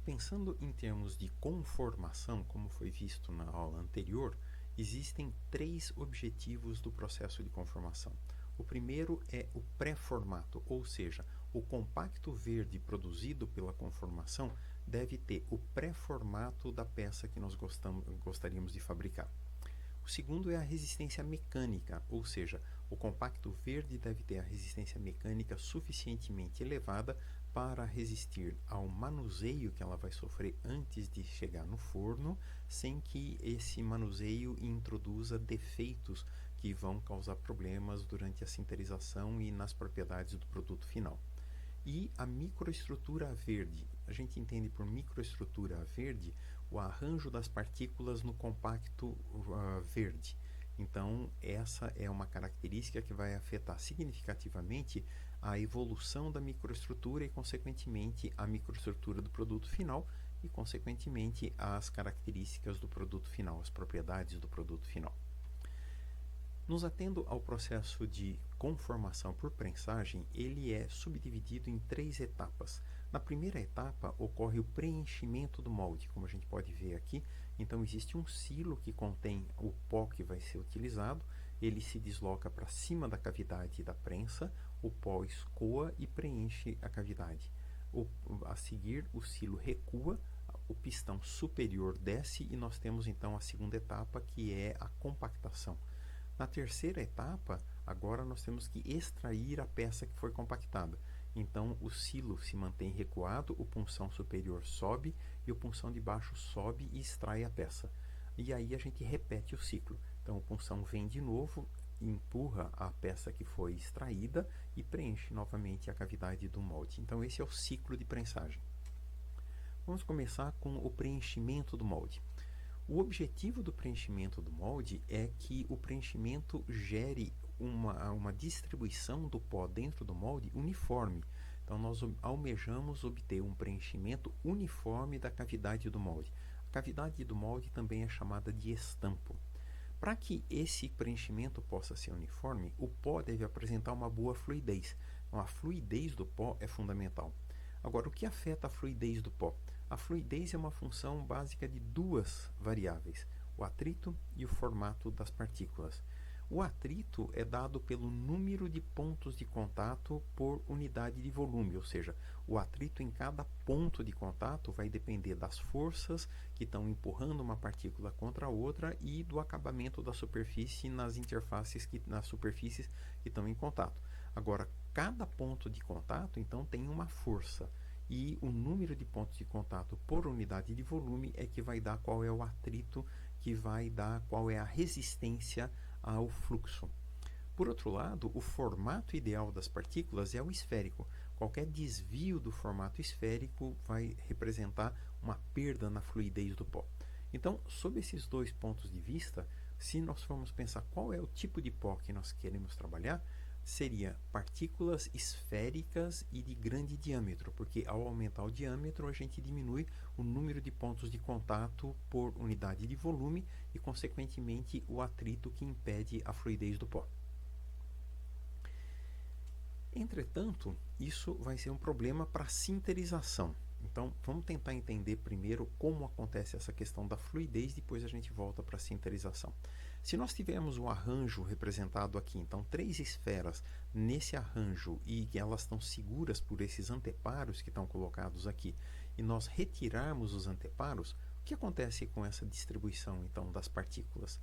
Pensando em termos de conformação, como foi visto na aula anterior, existem três objetivos do processo de conformação. O primeiro é o pré-formato, ou seja, o compacto verde produzido pela conformação deve ter o pré-formato da peça que nós gostaríamos de fabricar. O segundo é a resistência mecânica, ou seja, o compacto verde deve ter a resistência mecânica suficientemente elevada para resistir ao manuseio que ela vai sofrer antes de chegar no forno, sem que esse manuseio introduza defeitos que vão causar problemas durante a sinterização e nas propriedades do produto final. E a microestrutura verde. A gente entende por microestrutura verde o arranjo das partículas no compacto verde. Então, essa é uma característica que vai afetar significativamente a evolução da microestrutura e, consequentemente, a microestrutura do produto final e, consequentemente, as características do produto final, as propriedades do produto final. Nos atendo ao processo de conformação por prensagem, ele é subdividido em três etapas. Na primeira etapa, ocorre o preenchimento do molde, como a gente pode ver aqui. Então, existe um silo que contém o pó que vai ser utilizado, ele se desloca para cima da cavidade da prensa, o pó escoa e preenche a cavidade. A seguir, o silo recua, o pistão superior desce e nós temos então a segunda etapa, que é a compactação. Na terceira etapa, agora nós temos que extrair a peça que foi compactada. Então, o silo se mantém recuado, o punção superior sobe e o punção de baixo sobe e extrai a peça. E aí a gente repete o ciclo. Então, o punção vem de novo, empurra a peça que foi extraída e preenche novamente a cavidade do molde. Então, esse é o ciclo de prensagem. Vamos começar com o preenchimento do molde. O objetivo do preenchimento do molde é que o preenchimento gere uma distribuição do pó dentro do molde uniforme. Então, nós almejamos obter um preenchimento uniforme da cavidade do molde. A cavidade do molde também é chamada de estampo. Para que esse preenchimento possa ser uniforme, o pó deve apresentar uma boa fluidez. Então, a fluidez do pó é fundamental. Agora, o que afeta a fluidez do pó? A fluidez é uma função básica de duas variáveis, o atrito e o formato das partículas. O atrito é dado pelo número de pontos de contato por unidade de volume, ou seja, o atrito em cada ponto de contato vai depender das forças que estão empurrando uma partícula contra a outra e do acabamento da superfície nas superfícies que estão em contato. Agora, cada ponto de contato, então, tem uma força. E o número de pontos de contato por unidade de volume é que vai dar qual é o atrito, que vai dar qual é a resistência ao fluxo. Por outro lado, o formato ideal das partículas é o esférico. Qualquer desvio do formato esférico vai representar uma perda na fluidez do pó. Então, sob esses dois pontos de vista, se nós formos pensar qual é o tipo de pó que nós queremos trabalhar, seria partículas esféricas e de grande diâmetro, porque ao aumentar o diâmetro a gente diminui o número de pontos de contato por unidade de volume e, consequentemente, o atrito que impede a fluidez do pó. Entretanto, isso vai ser um problema para a sinterização. Então, vamos tentar entender primeiro como acontece essa questão da fluidez, depois a gente volta para a sinterização. Se nós tivermos um arranjo representado aqui, então 3 esferas nesse arranjo e que elas estão seguras por esses anteparos que estão colocados aqui, e nós retirarmos os anteparos, o que acontece com essa distribuição então das partículas?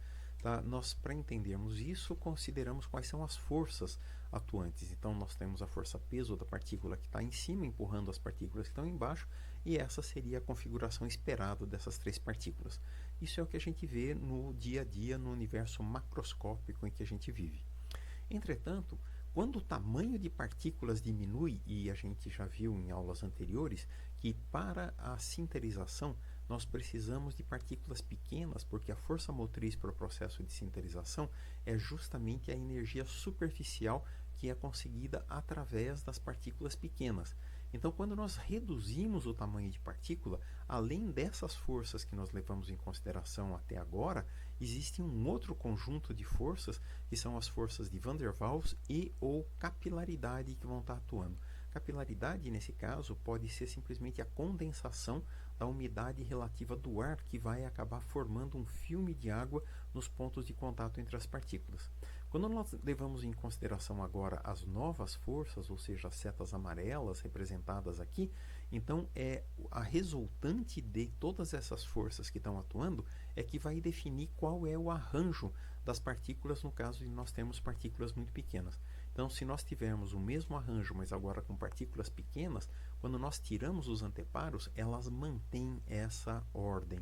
Nós, para entendermos isso, consideramos quais são as forças atuantes. Então, nós temos a força-peso da partícula que está em cima, empurrando as partículas que estão embaixo, e essa seria a configuração esperada dessas 3 partículas. Isso é o que a gente vê no dia a dia, no universo macroscópico em que a gente vive. Entretanto, quando o tamanho de partículas diminui, e a gente já viu em aulas anteriores que para a sinterização nós precisamos de partículas pequenas, porque a força motriz para o processo de sinterização é justamente a energia superficial que é conseguida através das partículas pequenas. Então, quando nós reduzimos o tamanho de partícula, além dessas forças que nós levamos em consideração até agora, existe um outro conjunto de forças, que são as forças de Van der Waals e ou capilaridade que vão estar atuando. Capilaridade, nesse caso, pode ser simplesmente a condensação da umidade relativa do ar que vai acabar formando um filme de água nos pontos de contato entre as partículas. Quando nós levamos em consideração agora as novas forças, ou seja, as setas amarelas representadas aqui, então a resultante de todas essas forças que estão atuando é que vai definir qual é o arranjo das partículas, no caso de nós termos partículas muito pequenas. Então, se nós tivermos o mesmo arranjo, mas agora com partículas pequenas, quando nós tiramos os anteparos, elas mantêm essa ordem.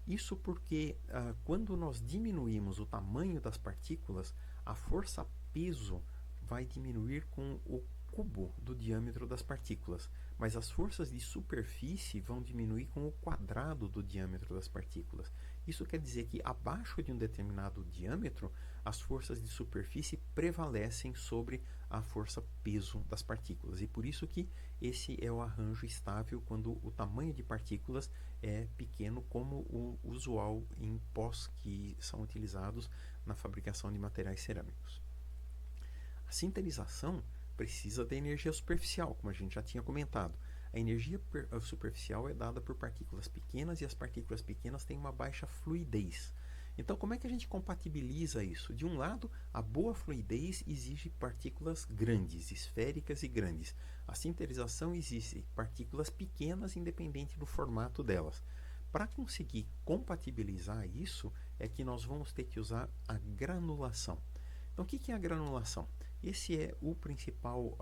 Isso porque quando nós diminuímos o tamanho das partículas, a força-peso vai diminuir com o cubo do diâmetro das partículas, mas as forças de superfície vão diminuir com o quadrado do diâmetro das partículas. Isso quer dizer que abaixo de um determinado diâmetro, as forças de superfície prevalecem sobre a força-peso das partículas. E por isso que esse é o arranjo estável quando o tamanho de partículas é pequeno, como o usual em pós que são utilizados na fabricação de materiais cerâmicos. A sinterização precisa da energia superficial, como a gente já tinha comentado. A energia superficial é dada por partículas pequenas e as partículas pequenas têm uma baixa fluidez. Então, como é que a gente compatibiliza isso? De um lado, a boa fluidez exige partículas grandes, esféricas e grandes. A sinterização exige partículas pequenas, independente do formato delas. Para conseguir compatibilizar isso, é que nós vamos ter que usar a granulação. Então, o que é a granulação? Esse é o principal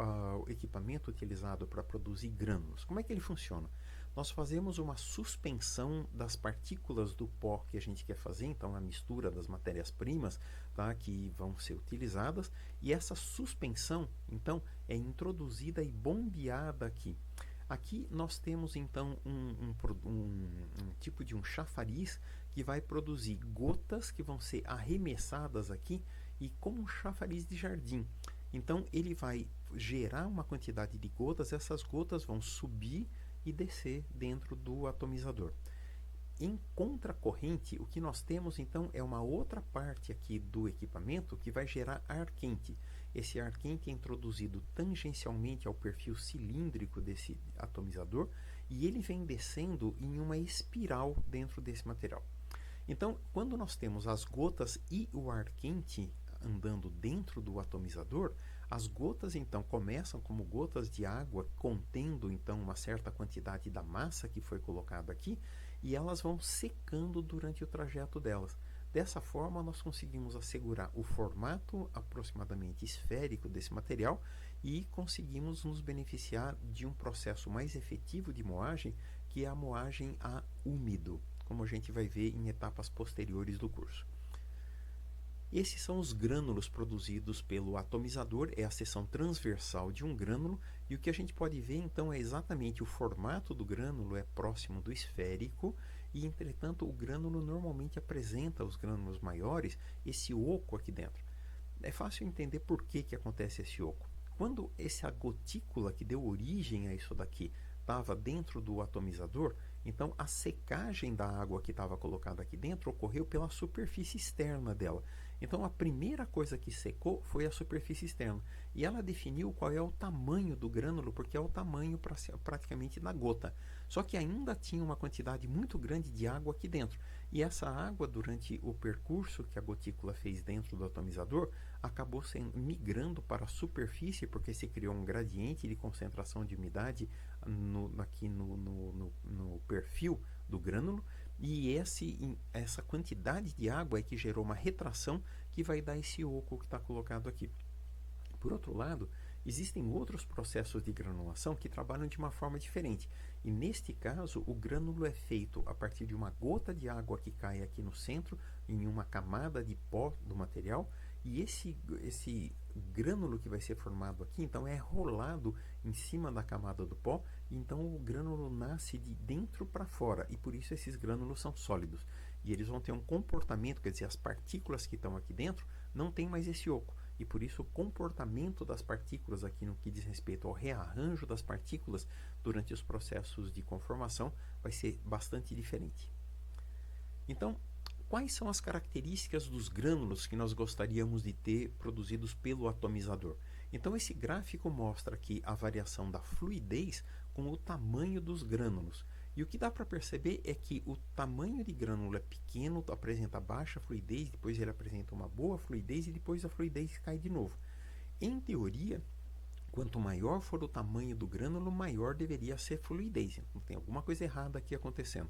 equipamento utilizado para produzir grânulos. Como é que ele funciona? Nós fazemos uma suspensão das partículas do pó que a gente quer fazer, então a mistura das matérias-primas, tá, que vão ser utilizadas, e essa suspensão, então, é introduzida e bombeada aqui. Aqui nós temos então um tipo de um chafariz que vai produzir gotas que vão ser arremessadas aqui e como um chafariz de jardim. Então ele vai gerar uma quantidade de gotas, essas gotas vão subir e descer dentro do atomizador. Em contracorrente, o que nós temos então é uma outra parte aqui do equipamento que vai gerar ar quente. Esse ar quente é introduzido tangencialmente ao perfil cilíndrico desse atomizador e ele vem descendo em uma espiral dentro desse material. Então, quando nós temos as gotas e o ar quente andando dentro do atomizador, as gotas então começam como gotas de água contendo então uma certa quantidade da massa que foi colocada aqui e elas vão secando durante o trajeto delas. Dessa forma nós conseguimos assegurar o formato aproximadamente esférico desse material e conseguimos nos beneficiar de um processo mais efetivo de moagem, que é a moagem a úmido, como a gente vai ver em etapas posteriores do curso. Esses são os grânulos produzidos pelo atomizador, é a seção transversal de um grânulo, e o que a gente pode ver então é exatamente o formato do grânulo é próximo do esférico, e entretanto o grânulo normalmente apresenta, os grânulos maiores, esse oco aqui dentro. É fácil entender por que acontece esse oco. Quando essa gotícula que deu origem a isso daqui estava dentro do atomizador, então a secagem da água que estava colocada aqui dentro ocorreu pela superfície externa dela. Então a primeira coisa que secou foi a superfície externa. E ela definiu qual é o tamanho do grânulo, porque é o tamanho praticamente da gota. Só que ainda tinha uma quantidade muito grande de água aqui dentro. E essa água, durante o percurso que a gotícula fez dentro do atomizador, acabou migrando para a superfície, porque se criou um gradiente de concentração de umidade aqui no perfil do grânulo. E essa quantidade de água é que gerou uma retração que vai dar esse oco que está colocado aqui. Por outro lado, existem outros processos de granulação que trabalham de uma forma diferente. E neste caso, o grânulo é feito a partir de uma gota de água que cai aqui no centro, em uma camada de pó do material, e esse grânulo que vai ser formado aqui, então é rolado em cima da camada do pó, e então o grânulo nasce de dentro para fora, e por isso esses grânulos são sólidos. E eles vão ter um comportamento, quer dizer, as partículas que estão aqui dentro não tem mais esse oco, e por isso o comportamento das partículas aqui no que diz respeito ao rearranjo das partículas durante os processos de conformação vai ser bastante diferente. Então, quais são as características dos grânulos que nós gostaríamos de ter produzidos pelo atomizador? Então esse gráfico mostra aqui a variação da fluidez com o tamanho dos grânulos. E o que dá para perceber é que o tamanho de grânulo é pequeno, apresenta baixa fluidez, depois ele apresenta uma boa fluidez e depois a fluidez cai de novo. Em teoria, quanto maior for o tamanho do grânulo, maior deveria ser a fluidez. Então tem alguma coisa errada aqui acontecendo.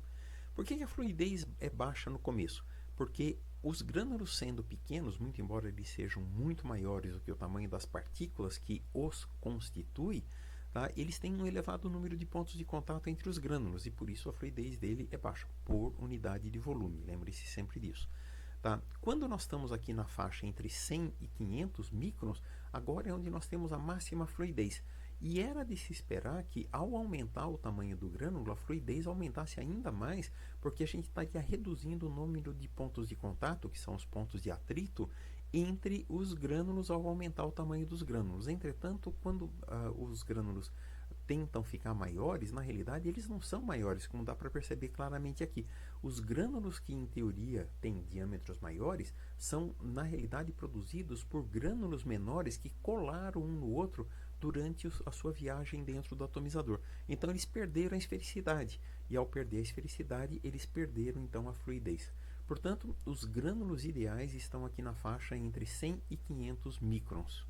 Por que a fluidez é baixa no começo? Porque os grânulos sendo pequenos, muito embora eles sejam muito maiores do que o tamanho das partículas que os constituem, tá? Eles têm um elevado número de pontos de contato entre os grânulos e por isso a fluidez dele é baixa, por unidade de volume. Lembre-se sempre disso. Tá? Quando nós estamos aqui na faixa entre 100 e 500 microns, agora é onde nós temos a máxima fluidez. E era de se esperar que, ao aumentar o tamanho do grânulo, a fluidez aumentasse ainda mais, porque a gente estaria reduzindo o número de pontos de contato, que são os pontos de atrito, entre os grânulos ao aumentar o tamanho dos grânulos. Entretanto, quando os grânulos tentam ficar maiores, na realidade eles não são maiores, como dá para perceber claramente aqui. Os grânulos que em teoria têm diâmetros maiores são na realidade produzidos por grânulos menores que colaram um no outro durante a sua viagem dentro do atomizador. Então eles perderam a esfericidade e ao perder a esfericidade eles perderam então a fluidez. Portanto, os grânulos ideais estão aqui na faixa entre 100 e 500 microns.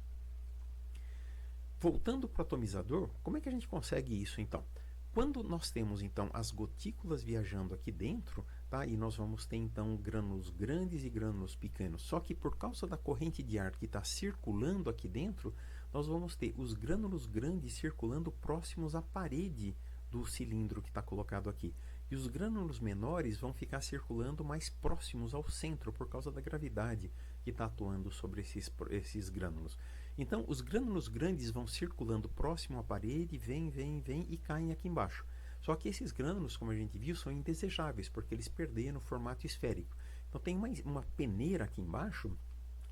Voltando para o atomizador, como é que a gente consegue isso então? Quando nós temos então as gotículas viajando aqui dentro, tá? E nós vamos ter então grânulos grandes e grânulos pequenos, só que por causa da corrente de ar que está circulando aqui dentro, nós vamos ter os grânulos grandes circulando próximos à parede do cilindro que está colocado aqui. E os grânulos menores vão ficar circulando mais próximos ao centro por causa da gravidade que está atuando sobre esses grânulos. Então, os grânulos grandes vão circulando próximo à parede, vem e caem aqui embaixo. Só que esses grânulos, como a gente viu, são indesejáveis, porque eles perderam o formato esférico. Então, tem uma peneira aqui embaixo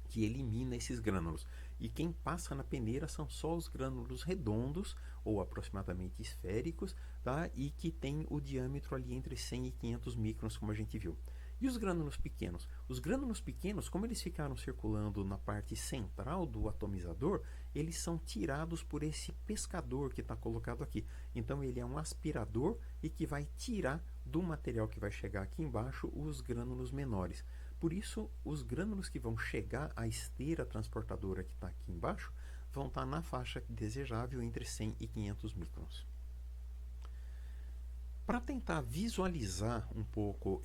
que elimina esses grânulos. E quem passa na peneira são só os grânulos redondos, ou aproximadamente esféricos, tá? E que tem o diâmetro ali entre 100 e 500 microns, como a gente viu. E os grânulos pequenos? Os grânulos pequenos, como eles ficaram circulando na parte central do atomizador, eles são tirados por esse pescador que está colocado aqui. Então ele é um aspirador e que vai tirar do material que vai chegar aqui embaixo os grânulos menores. Por isso, os grânulos que vão chegar à esteira transportadora que está aqui embaixo vão estar na faixa desejável entre 100 e 500 microns. Para tentar visualizar um pouco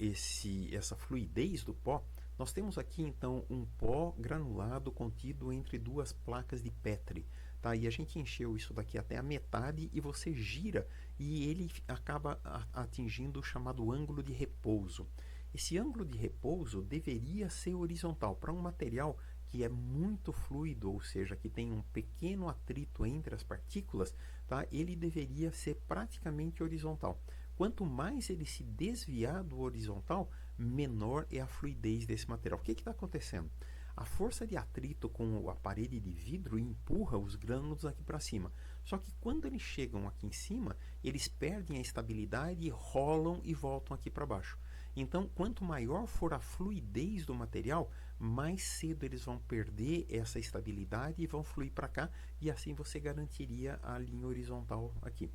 essa fluidez do pó, nós temos aqui então um pó granulado contido entre duas placas de Petri. Tá? E a gente encheu isso daqui até a metade e você gira e ele acaba atingindo o chamado ângulo de repouso. Esse ângulo de repouso deveria ser horizontal para um material que é muito fluido, ou seja, que tem um pequeno atrito entre as partículas, tá? Ele deveria ser praticamente horizontal. Quanto mais ele se desviar do horizontal, menor é a fluidez desse material. O que está acontecendo? A força de atrito com a parede de vidro empurra os grânulos aqui para cima. Só que quando eles chegam aqui em cima, eles perdem a estabilidade, rolam e voltam aqui para baixo. Então, quanto maior for a fluidez do material, mais cedo eles vão perder essa estabilidade e vão fluir para cá, e assim você garantiria a linha horizontal aqui.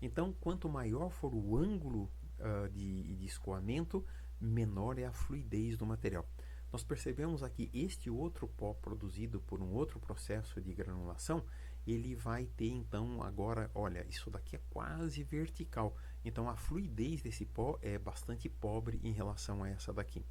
Então, quanto maior for o ângulo de escoamento, menor é a fluidez do material. Nós percebemos aqui este outro pó produzido por um outro processo de granulação, ele vai ter então agora, olha, isso daqui é quase vertical. Então a fluidez desse pó é bastante pobre em relação a essa daqui.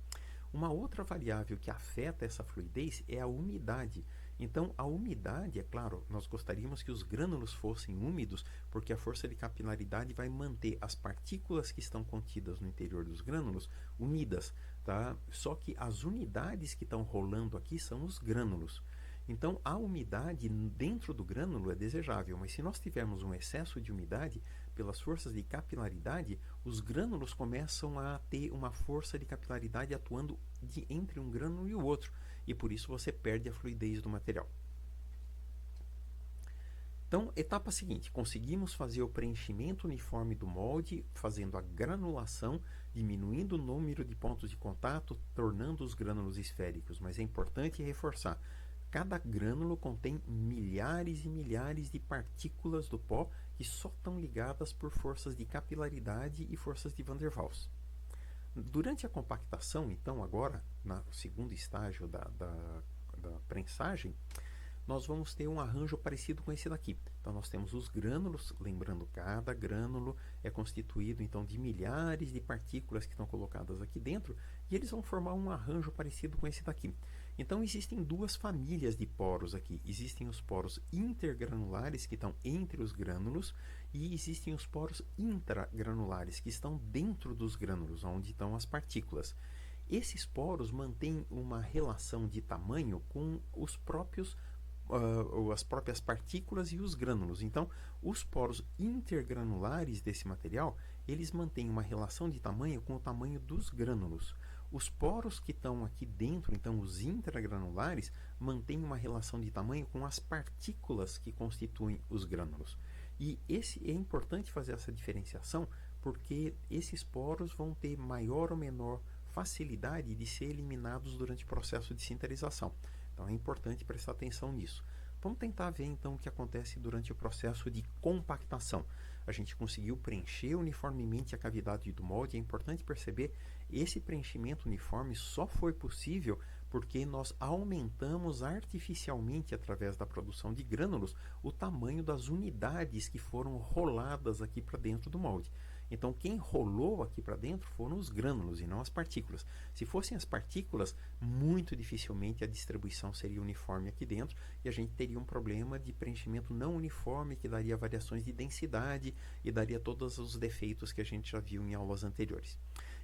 Uma outra variável que afeta essa fluidez é a umidade. Então, a umidade, é claro, nós gostaríamos que os grânulos fossem úmidos, porque a força de capilaridade vai manter as partículas que estão contidas no interior dos grânulos unidas, tá? Só que as unidades que estão rolando aqui são os grânulos. Então, a umidade dentro do grânulo é desejável, mas se nós tivermos um excesso de umidade, pelas forças de capilaridade, os grânulos começam a ter uma força de capilaridade atuando entre um grânulo e o outro, e por isso você perde a fluidez do material. Então, etapa seguinte, conseguimos fazer o preenchimento uniforme do molde, fazendo a granulação, diminuindo o número de pontos de contato, tornando os grânulos esféricos, mas é importante reforçar, cada grânulo contém milhares e milhares de partículas do pó que só estão ligadas por forças de capilaridade e forças de Van der Waals. Durante a compactação, então, agora, no segundo estágio da prensagem, nós vamos ter um arranjo parecido com esse daqui. Então, nós temos os grânulos, lembrando, cada grânulo é constituído, então, de milhares de partículas que estão colocadas aqui dentro, e eles vão formar um arranjo parecido com esse daqui. Então, existem duas famílias de poros aqui. Existem os poros intergranulares, que estão entre os grânulos, e existem os poros intragranulares, que estão dentro dos grânulos, onde estão as partículas. Esses poros mantêm uma relação de tamanho com os próprios as próprias partículas e os grânulos. Então, os poros intergranulares desse material, eles mantêm uma relação de tamanho com o tamanho dos grânulos. Os poros que estão aqui dentro, então os intragranulares, mantêm uma relação de tamanho com as partículas que constituem os grânulos. E é importante fazer essa diferenciação, porque esses poros vão ter maior ou menor facilidade de ser eliminados durante o processo de sinterização. Então é importante prestar atenção nisso. Vamos tentar ver então o que acontece durante o processo de compactação. A gente conseguiu preencher uniformemente a cavidade do molde. É importante perceber, esse preenchimento uniforme só foi possível porque nós aumentamos artificialmente, através da produção de grânulos, o tamanho das unidades que foram roladas aqui para dentro do molde. Então, quem rolou aqui para dentro foram os grânulos e não as partículas. Se fossem as partículas, muito dificilmente a distribuição seria uniforme aqui dentro e a gente teria um problema de preenchimento não uniforme, que daria variações de densidade e daria todos os defeitos que a gente já viu em aulas anteriores.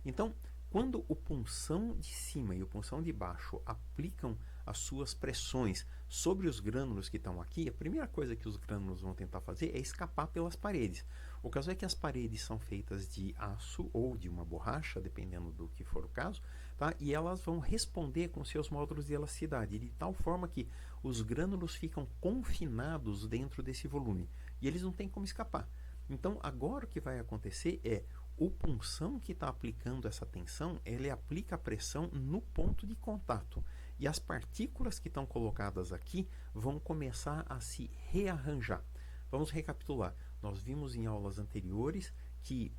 Então, quando o punção de cima e o punção de baixo aplicam as suas pressões sobre os grânulos que estão aqui, a primeira coisa que os grânulos vão tentar fazer é escapar pelas paredes. O caso é que as paredes são feitas de aço ou de uma borracha, dependendo do que for o caso, tá? E elas vão responder com seus módulos de elasticidade, de tal forma que os grânulos ficam confinados dentro desse volume e eles não têm como escapar. Então, agora o que vai acontecer é o punção que está aplicando essa tensão, ele aplica a pressão no ponto de contato. E as partículas que estão colocadas aqui vão começar a se rearranjar. Vamos recapitular. Nós vimos em aulas anteriores que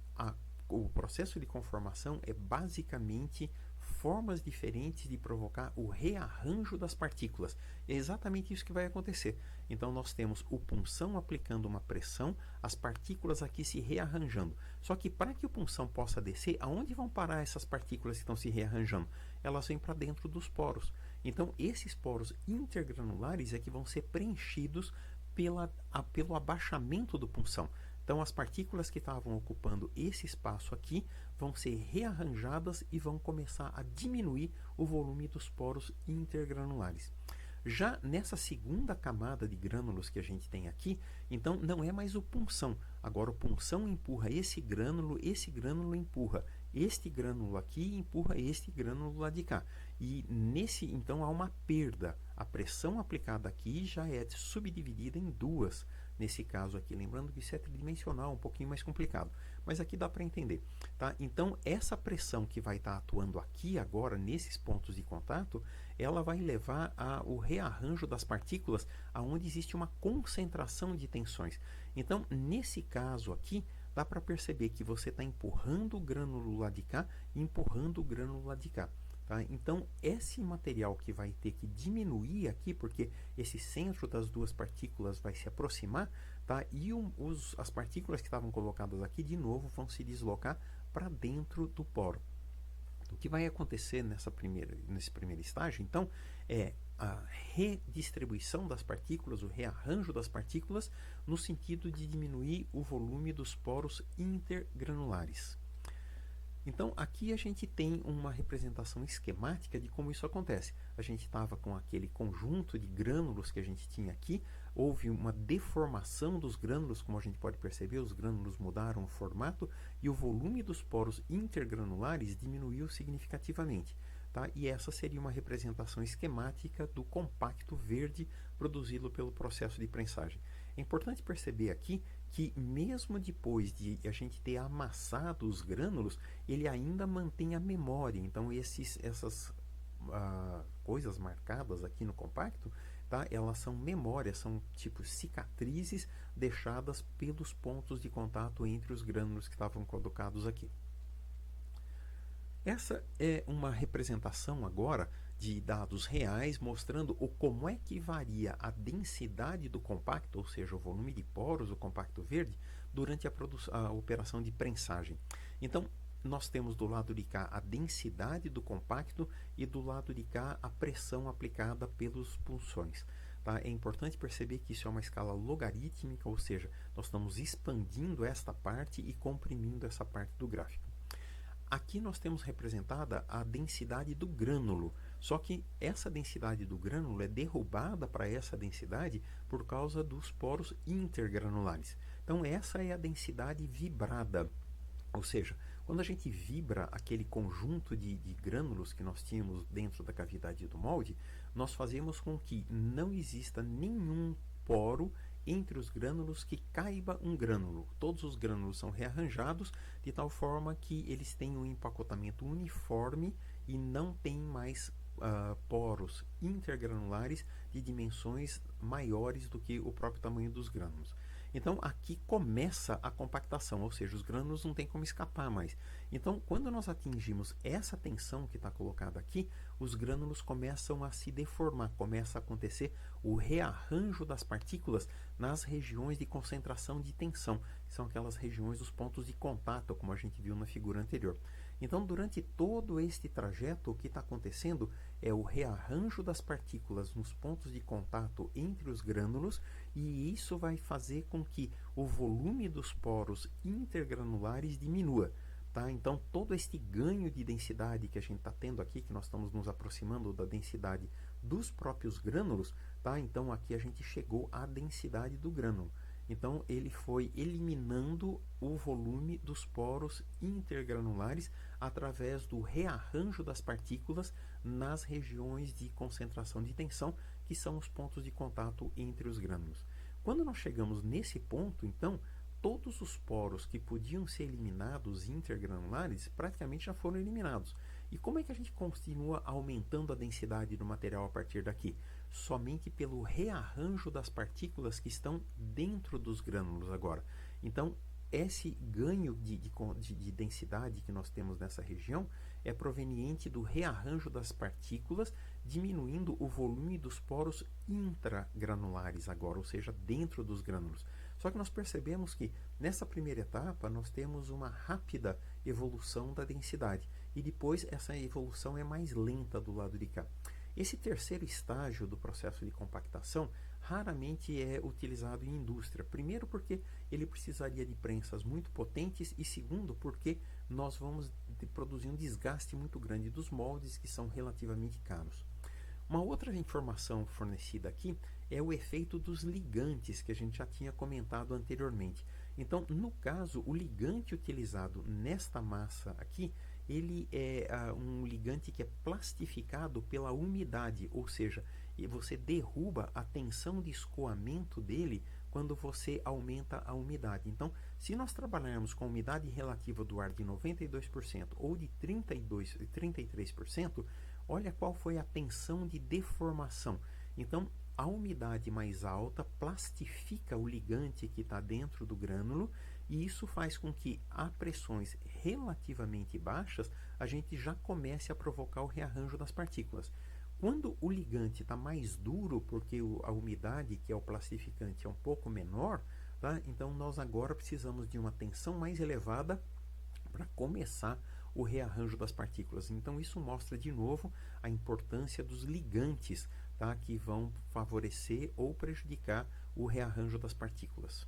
o processo de conformação é basicamente formas diferentes de provocar o rearranjo das partículas. É exatamente isso que vai acontecer. Então, nós temos o punção aplicando uma pressão, as partículas aqui se rearranjando. Só que para que o punção possa descer, aonde vão parar essas partículas que estão se rearranjando? Elas vêm para dentro dos poros. Então, esses poros intergranulares é que vão ser preenchidos pelo abaixamento do punção. Então, as partículas que estavam ocupando esse espaço aqui vão ser rearranjadas e vão começar a diminuir o volume dos poros intergranulares. Já nessa segunda camada de grânulos que a gente tem aqui, então não é mais o punção. Agora o punção empurra esse grânulo empurra este grânulo aqui e empurra este grânulo lá de cá. E então há uma perda. A pressão aplicada aqui já é subdividida em duas. Nesse caso aqui, lembrando que isso é tridimensional, um pouquinho mais complicado, mas aqui dá para entender, tá? Então, essa pressão que vai estar atuando aqui agora, nesses pontos de contato, ela vai levar ao rearranjo das partículas, aonde existe uma concentração de tensões. Então, nesse caso aqui, dá para perceber que você está empurrando o grânulo lá de cá e empurrando o grânulo lá de cá. Tá? Então, esse material que vai ter que diminuir aqui, porque esse centro das duas partículas vai se aproximar, tá? E as partículas que estavam colocadas aqui, de novo, vão se deslocar para dentro do poro. O que vai acontecer nesse primeiro estágio, então, é a redistribuição das partículas, o rearranjo das partículas, no sentido de diminuir o volume dos poros intergranulares. Então, aqui a gente tem uma representação esquemática de como isso acontece. A gente estava com aquele conjunto de grânulos que a gente tinha aqui, houve uma deformação dos grânulos, como a gente pode perceber, os grânulos mudaram o formato e o volume dos poros intergranulares diminuiu significativamente. Tá? E essa seria uma representação esquemática do compacto verde produzido pelo processo de prensagem. É importante perceber aqui que mesmo depois de a gente ter amassado os grânulos, ele ainda mantém a memória. Então, essas coisas marcadas aqui no compacto tá? Elas são memórias, são tipo cicatrizes deixadas pelos pontos de contato entre os grânulos que estavam colocados aqui. Essa é uma representação agora de dados reais mostrando como é que varia a densidade do compacto, ou seja, o volume de poros do compacto verde, durante a operação de prensagem. Então, nós temos do lado de cá a densidade do compacto e do lado de cá a pressão aplicada pelos punções. Tá? É importante perceber que isso é uma escala logarítmica, ou seja, nós estamos expandindo esta parte e comprimindo essa parte do gráfico. Aqui nós temos representada a densidade do grânulo, só que essa densidade do grânulo é derrubada para essa densidade por causa dos poros intergranulares. Então essa é a densidade vibrada, ou seja, quando a gente vibra aquele conjunto de grânulos que nós tínhamos dentro da cavidade do molde, nós fazemos com que não exista nenhum poro entre os grânulos que caiba um grânulo. Todos os grânulos são rearranjados de tal forma que eles têm um empacotamento uniforme e não tem mais poros intergranulares de dimensões maiores do que o próprio tamanho dos grânulos. Então aqui começa a compactação, ou seja, os grânulos não tem como escapar mais. Então quando nós atingimos essa tensão que está colocada aqui, os grânulos começam a se deformar, começa a acontecer o rearranjo das partículas nas regiões de concentração de tensão, que são aquelas regiões dos pontos de contato, como a gente viu na figura anterior. Então, durante todo este trajeto, o que está acontecendo é o rearranjo das partículas nos pontos de contato entre os grânulos, e isso vai fazer com que o volume dos poros intergranulares diminua. Tá? Então, todo este ganho de densidade que a gente está tendo aqui, que nós estamos nos aproximando da densidade dos próprios grânulos, tá? Então aqui a gente chegou à densidade do grânulo. Então ele foi eliminando o volume dos poros intergranulares através do rearranjo das partículas nas regiões de concentração de tensão, que são os pontos de contato entre os grânulos. Quando nós chegamos nesse ponto, então, todos os poros que podiam ser eliminados intergranulares praticamente já foram eliminados. E como é que a gente continua aumentando a densidade do material a partir daqui? Somente pelo rearranjo das partículas que estão dentro dos grânulos agora. Então, esse ganho de densidade que nós temos nessa região é proveniente do rearranjo das partículas, diminuindo o volume dos poros intragranulares agora, ou seja, dentro dos grânulos. Só que nós percebemos que nessa primeira etapa nós temos uma rápida evolução da densidade e depois essa evolução é mais lenta do lado de cá. Esse terceiro estágio do processo de compactação raramente é utilizado em indústria. Primeiro porque ele precisaria de prensas muito potentes e segundo porque nós vamos produzir um desgaste muito grande dos moldes que são relativamente caros. Uma outra informação fornecida aqui é o efeito dos ligantes que a gente já tinha comentado anteriormente. Então, no caso, o ligante utilizado nesta massa aqui, ele é um ligante que é plastificado pela umidade, ou seja, você derruba a tensão de escoamento dele quando você aumenta a umidade. Então, se nós trabalharmos com a umidade relativa do ar de 92% ou de 33%, olha qual foi a tensão de deformação. Então, a umidade mais alta plastifica o ligante que está dentro do grânulo e isso faz com que a pressões relativamente baixas a gente já comece a provocar o rearranjo das partículas. Quando o ligante está mais duro, porque a umidade, que é o plastificante, é um pouco menor, tá? Então nós agora precisamos de uma tensão mais elevada para começar o rearranjo das partículas. Então isso mostra de novo a importância dos ligantes, tá? Que vão favorecer ou prejudicar o rearranjo das partículas.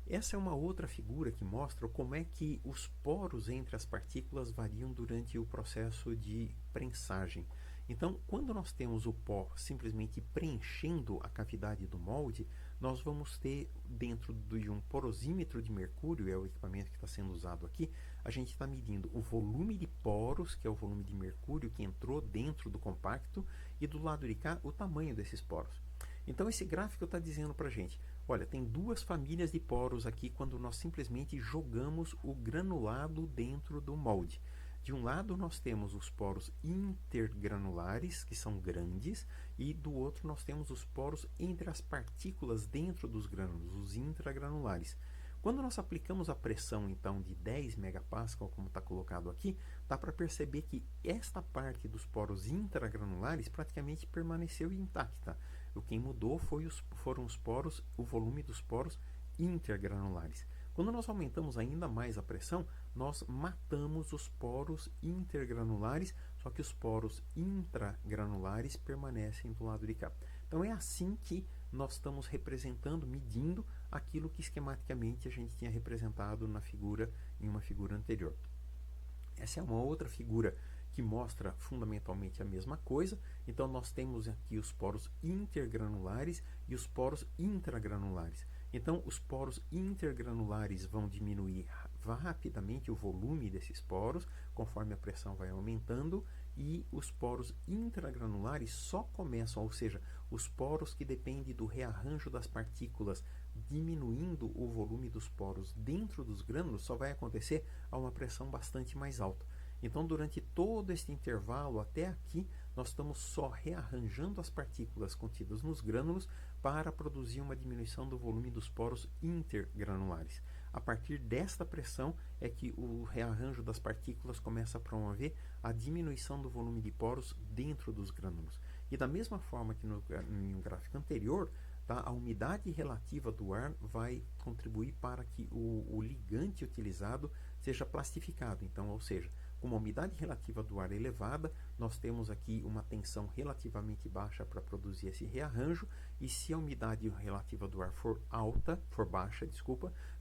Essa é uma outra figura que mostra como é que os poros entre as partículas variam durante o processo de prensagem. Então, quando nós temos o pó simplesmente preenchendo a cavidade do molde, nós vamos ter dentro de um porosímetro de mercúrio, é o equipamento que está sendo usado aqui, a gente está medindo o volume de poros, que é o volume de mercúrio que entrou dentro do compacto, e do lado de cá o tamanho desses poros. Então esse gráfico está dizendo para a gente, olha, tem duas famílias de poros aqui quando nós simplesmente jogamos o granulado dentro do molde. De um lado nós temos os poros intergranulares, que são grandes, e do outro nós temos os poros entre as partículas dentro dos grânulos, os intragranulares. Quando nós aplicamos a pressão, então, de 10 megapascal, como está colocado aqui, dá para perceber que esta parte dos poros intragranulares praticamente permaneceu intacta. O que mudou foram os poros, o volume dos poros intergranulares. Quando nós aumentamos ainda mais a pressão, nós matamos os poros intergranulares, só que os poros intragranulares permanecem do lado de cá. Então é assim que nós estamos representando, medindo aquilo que esquematicamente a gente tinha representado em uma figura anterior. Essa é uma outra figura que mostra fundamentalmente a mesma coisa. Então nós temos aqui os poros intergranulares e os poros intragranulares. Então os poros intergranulares vão diminuir rapidamente o volume desses poros conforme a pressão vai aumentando, e os poros intragranulares só começam, ou seja, os poros que dependem do rearranjo das partículas diminuindo o volume dos poros dentro dos grânulos, só vai acontecer a uma pressão bastante mais alta. Então, durante todo este intervalo até aqui, nós estamos só rearranjando as partículas contidas nos grânulos para produzir uma diminuição do volume dos poros intergranulares. A partir desta pressão é que o rearranjo das partículas começa a promover a diminuição do volume de poros dentro dos grânulos. E da mesma forma que no gráfico anterior, tá, a umidade relativa do ar vai contribuir para que o ligante utilizado seja plastificado. Então, ou seja, com uma umidade relativa do ar elevada, nós temos aqui uma tensão relativamente baixa para produzir esse rearranjo, e se a umidade relativa do ar for baixa,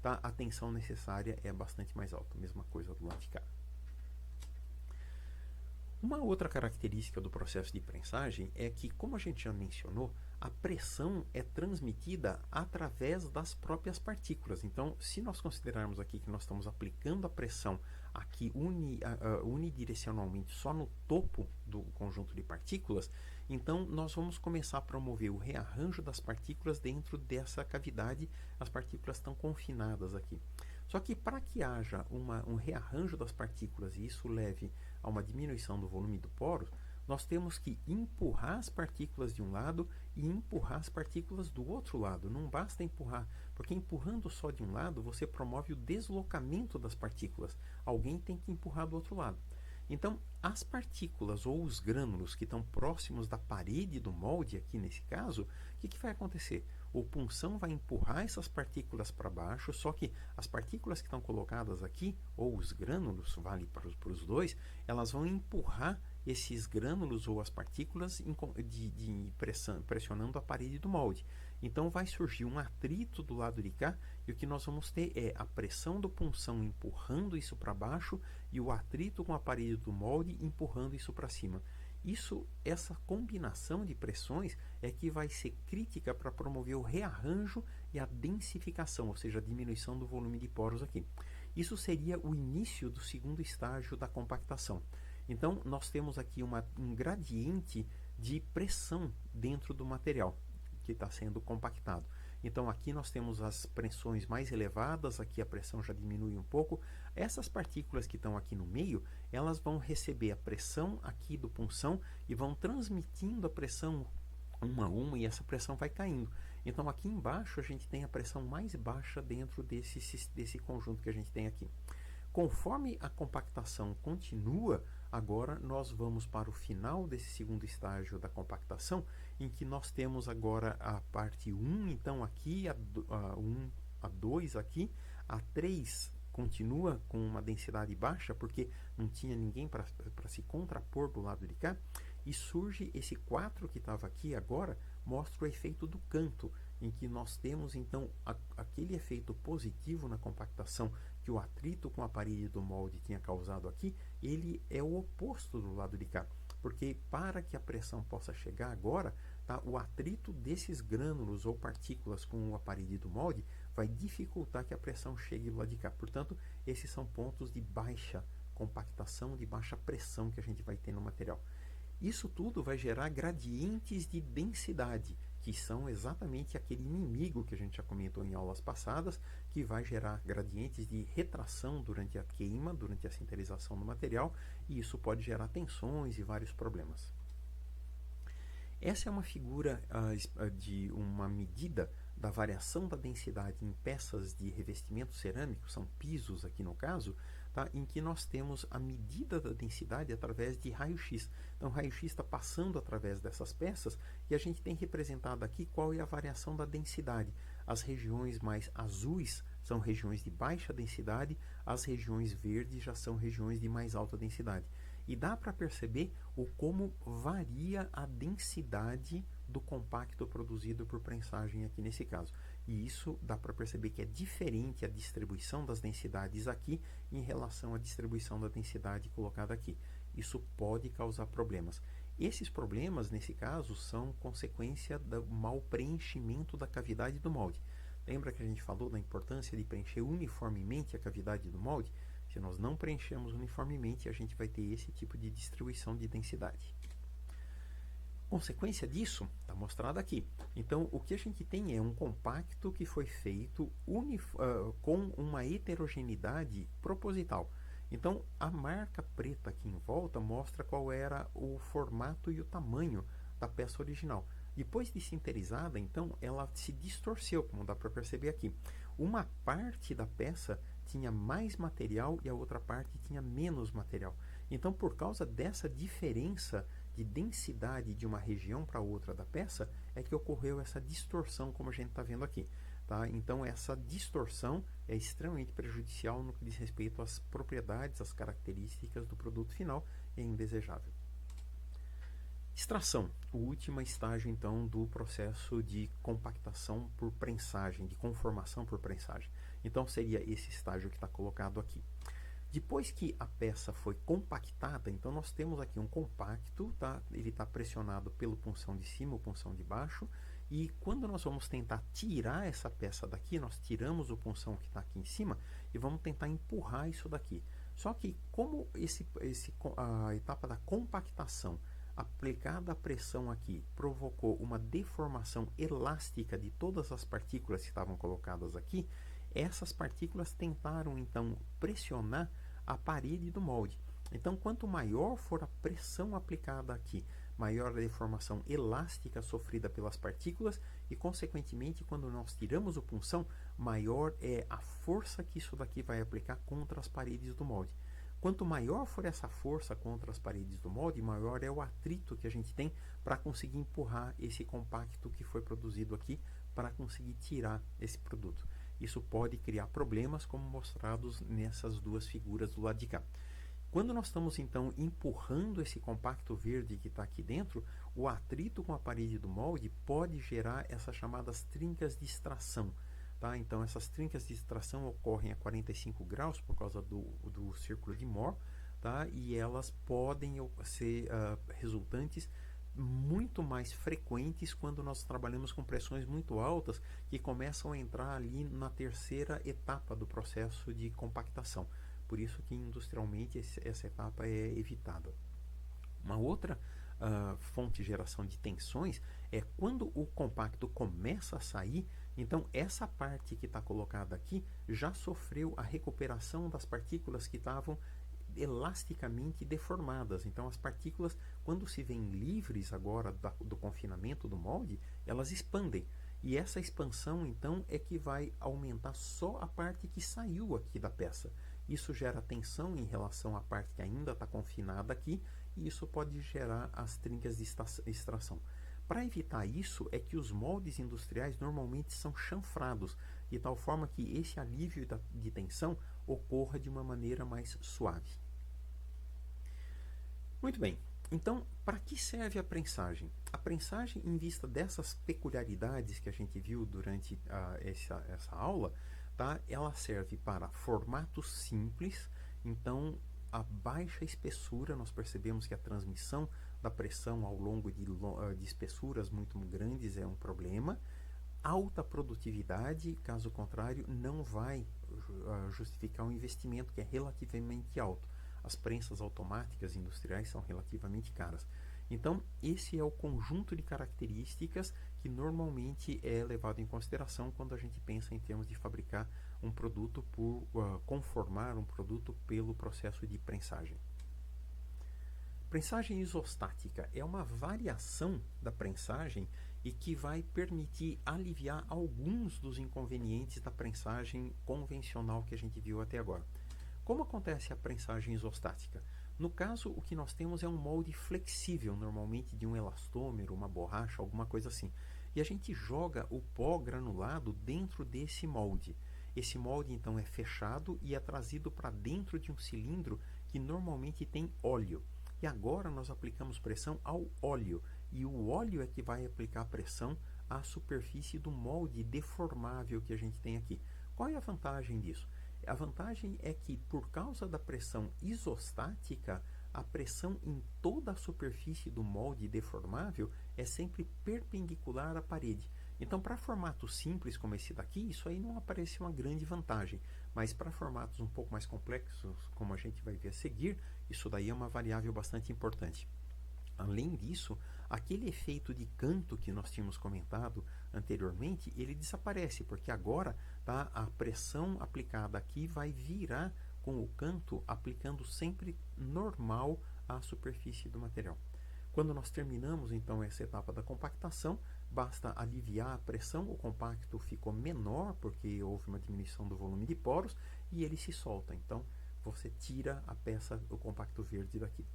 tá, a tensão necessária é bastante mais alta. Mesma coisa do lado de cá. Uma outra característica do processo de prensagem é que, como a gente já mencionou, a pressão é transmitida através das próprias partículas. Então, se nós considerarmos aqui que nós estamos aplicando a pressão aqui unidirecionalmente só no topo do conjunto de partículas, então nós vamos começar a promover o rearranjo das partículas dentro dessa cavidade. As partículas estão confinadas aqui. Só que para que haja um rearranjo das partículas e isso leve a uma diminuição do volume do poro, nós temos que empurrar as partículas de um lado e empurrar as partículas do outro lado. Não basta empurrar, porque empurrando só de um lado, você promove o deslocamento das partículas. Alguém tem que empurrar do outro lado. Então, as partículas ou os grânulos que estão próximos da parede do molde, aqui nesse caso, o que vai acontecer? O punção vai empurrar essas partículas para baixo, só que as partículas que estão colocadas aqui, ou os grânulos, vale para os dois, elas vão empurrar esses grânulos ou as partículas pressionando a parede do molde. Então vai surgir um atrito do lado de cá, e o que nós vamos ter é a pressão do punção empurrando isso para baixo e o atrito com a parede do molde empurrando isso para cima. Essa combinação de pressões é que vai ser crítica para promover o rearranjo e a densificação, ou seja, a diminuição do volume de poros aqui. Isso seria o início do segundo estágio da compactação. Então, nós temos aqui um gradiente de pressão dentro do material que está sendo compactado. Então, aqui nós temos as pressões mais elevadas, aqui a pressão já diminui um pouco. Essas partículas que estão aqui no meio, elas vão receber a pressão aqui do punção e vão transmitindo a pressão uma a uma, e essa pressão vai caindo. Então, aqui embaixo a gente tem a pressão mais baixa dentro desse conjunto que a gente tem aqui. Conforme a compactação continua, agora nós vamos para o final desse segundo estágio da compactação, em que nós temos agora a parte 1, então aqui, a 1, a 2 aqui, a 3 continua com uma densidade baixa, porque não tinha ninguém para se contrapor do lado de cá, e surge esse 4 que estava aqui agora, mostra o efeito do canto, em que nós temos então aquele efeito positivo na compactação que o atrito com a parede do molde tinha causado aqui, ele é o oposto do lado de cá, porque para que a pressão possa chegar agora, tá, o atrito desses grânulos ou partículas com a parede do molde vai dificultar que a pressão chegue do lado de cá. Portanto, esses são pontos de baixa compactação, de baixa pressão que a gente vai ter no material. Isso tudo vai gerar gradientes de densidade, que são exatamente aquele inimigo que a gente já comentou em aulas passadas, que vai gerar gradientes de retração durante a queima, durante a sinterização do material, e isso pode gerar tensões e vários problemas. Essa é uma figura de uma medida da variação da densidade em peças de revestimento cerâmico, são pisos aqui no caso, tá? Em que nós temos a medida da densidade através de raio-x. Então, o raio-x está passando através dessas peças e a gente tem representado aqui qual é a variação da densidade. As regiões mais azuis são regiões de baixa densidade, as regiões verdes já são regiões de mais alta densidade. E dá para perceber como varia a densidade do compacto produzido por prensagem aqui nesse caso. E isso dá para perceber que é diferente a distribuição das densidades aqui em relação à distribuição da densidade colocada aqui. Isso pode causar problemas. Esses problemas, nesse caso, são consequência do mau preenchimento da cavidade do molde. Lembra que a gente falou da importância de preencher uniformemente a cavidade do molde? Se nós não preenchermos uniformemente, a gente vai ter esse tipo de distribuição de densidade. Consequência disso está mostrada aqui. Então, o que a gente tem é um compacto que foi feito com uma heterogeneidade proposital. Então, a marca preta aqui em volta mostra qual era o formato e o tamanho da peça original. Depois de sinterizada, então, ela se distorceu, como dá para perceber aqui. Uma parte da peça tinha mais material e a outra parte tinha menos material. Então, por causa dessa diferença de densidade de uma região para outra da peça, é que ocorreu essa distorção, como a gente está vendo aqui. Tá? Então, essa distorção é extremamente prejudicial no que diz respeito às propriedades, às características do produto final e é indesejável. Extração, o último estágio então do processo de compactação por prensagem, de conformação por prensagem. Então seria esse estágio que está colocado aqui. Depois que a peça foi compactada, então nós temos aqui um compacto, tá? Ele está pressionado pelo punção de cima ou punção de baixo, e quando nós vamos tentar tirar essa peça daqui, nós tiramos o punção que está aqui em cima e vamos tentar empurrar isso daqui. Só que como a etapa da compactação aplicada a pressão aqui provocou uma deformação elástica de todas as partículas que estavam colocadas aqui, essas partículas tentaram então pressionar a parede do molde. Então, quanto maior for a pressão aplicada aqui, maior a deformação elástica sofrida pelas partículas e, consequentemente, quando nós tiramos o punção, maior é a força que isso daqui vai aplicar contra as paredes do molde. Quanto maior for essa força contra as paredes do molde, maior é o atrito que a gente tem para conseguir empurrar esse compacto que foi produzido aqui para conseguir tirar esse produto. Isso pode criar problemas, como mostrados nessas duas figuras do lado de cá. Quando nós estamos então empurrando esse compacto verde que está aqui dentro, o atrito com a parede do molde pode gerar essas chamadas trincas de extração. Tá? Então, essas trincas de extração ocorrem a 45 graus por causa do círculo de Moore, tá? E elas podem ser resultantes muito mais frequentes quando nós trabalhamos com pressões muito altas que começam a entrar ali na terceira etapa do processo de compactação. Por isso que industrialmente essa etapa é evitada. Uma outra fonte de geração de tensões é quando o compacto começa a sair. Então, essa parte que está colocada aqui já sofreu a recuperação das partículas que estavam elasticamente deformadas. Então, as partículas, quando se veem livres agora do confinamento do molde, elas expandem. E essa expansão, então, é que vai aumentar só a parte que saiu aqui da peça. Isso gera tensão em relação à parte que ainda está confinada aqui, e isso pode gerar as trincas de extração. Para evitar isso, é que os moldes industriais normalmente são chanfrados, de tal forma que esse alívio de tensão ocorra de uma maneira mais suave. Muito bem, então, para que serve a prensagem? A prensagem, em vista dessas peculiaridades que a gente viu durante essa aula, tá? Ela serve para formatos simples. Então, a baixa espessura, nós percebemos que a transmissão da pressão ao longo de espessuras muito grandes é um problema. Alta produtividade, caso contrário, não vai justificar um investimento que é relativamente alto. As prensas automáticas industriais são relativamente caras. Então, esse é o conjunto de características que normalmente é levado em consideração quando a gente pensa em termos de fabricar um produto conformar um produto pelo processo de prensagem. Prensagem isostática é uma variação da prensagem e que vai permitir aliviar alguns dos inconvenientes da prensagem convencional que a gente viu até agora. Como acontece a prensagem isostática? No caso, o que nós temos é um molde flexível, normalmente de um elastômero, uma borracha, alguma coisa assim. E a gente joga o pó granulado dentro desse molde. Esse molde, então, é fechado e é trazido para dentro de um cilindro que normalmente tem óleo. E agora nós aplicamos pressão ao óleo. E o óleo é que vai aplicar pressão à superfície do molde deformável que a gente tem aqui. Qual é a vantagem disso? A vantagem é que, por causa da pressão isostática, a pressão em toda a superfície do molde deformável é sempre perpendicular à parede. Então, para formatos simples como esse daqui, isso aí não aparece uma grande vantagem. Mas para formatos um pouco mais complexos, como a gente vai ver a seguir, isso daí é uma variável bastante importante. Além disso, aquele efeito de canto que nós tínhamos comentado anteriormente, ele desaparece, porque agora tá, a pressão aplicada aqui vai virar com o canto aplicando sempre normal à superfície do material. Quando nós terminamos então essa etapa da compactação, basta aliviar a pressão, o compacto ficou menor porque houve uma diminuição do volume de poros e ele se solta. Então você tira a peça, o compacto verde daqui.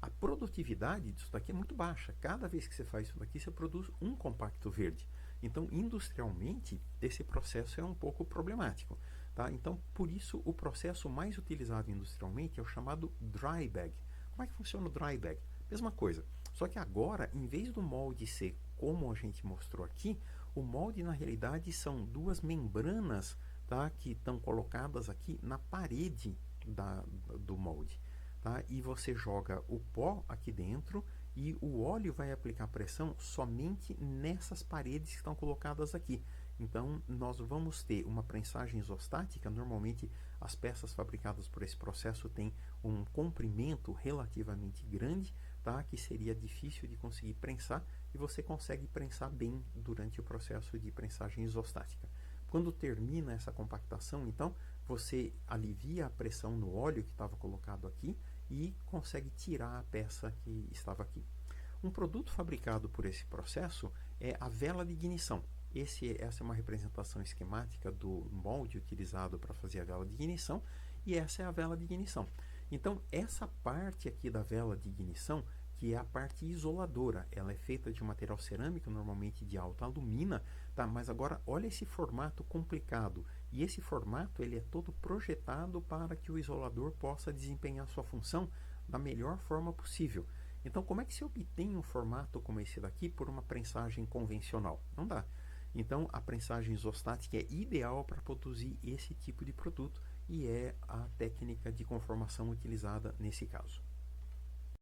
A produtividade disso daqui é muito baixa. Cada vez que você faz isso daqui, você produz um compacto verde. Então, industrialmente, esse processo é um pouco problemático. Tá? Então, por isso, o processo mais utilizado industrialmente é o chamado dry bag. Como é que funciona o dry bag? Mesma coisa. Só que agora, em vez do molde ser como a gente mostrou aqui, o molde, na realidade, são duas membranas, tá? Que estão colocadas aqui na parede do molde. Tá? E você joga o pó aqui dentro e o óleo vai aplicar pressão somente nessas paredes que estão colocadas aqui. Então, nós vamos ter uma prensagem isostática. Normalmente, as peças fabricadas por esse processo têm um comprimento relativamente grande, tá? Que seria difícil de conseguir prensar, e você consegue prensar bem durante o processo de prensagem isostática. Quando termina essa compactação, então, você alivia a pressão no óleo que estava colocado aqui e consegue tirar a peça que estava aqui. Um produto fabricado por esse processo é a vela de ignição. Essa é uma representação esquemática do molde utilizado para fazer a vela de ignição, e essa é a vela de ignição. Então, essa parte aqui da vela de ignição, que é a parte isoladora, ela é feita de um material cerâmico, normalmente de alta alumina, tá? Mas agora olha esse formato complicado. E esse formato ele é todo projetado para que o isolador possa desempenhar sua função da melhor forma possível. Então, como é que se obtém um formato como esse daqui por uma prensagem convencional? Não dá. Então, a prensagem isostática é ideal para produzir esse tipo de produto e é a técnica de conformação utilizada nesse caso.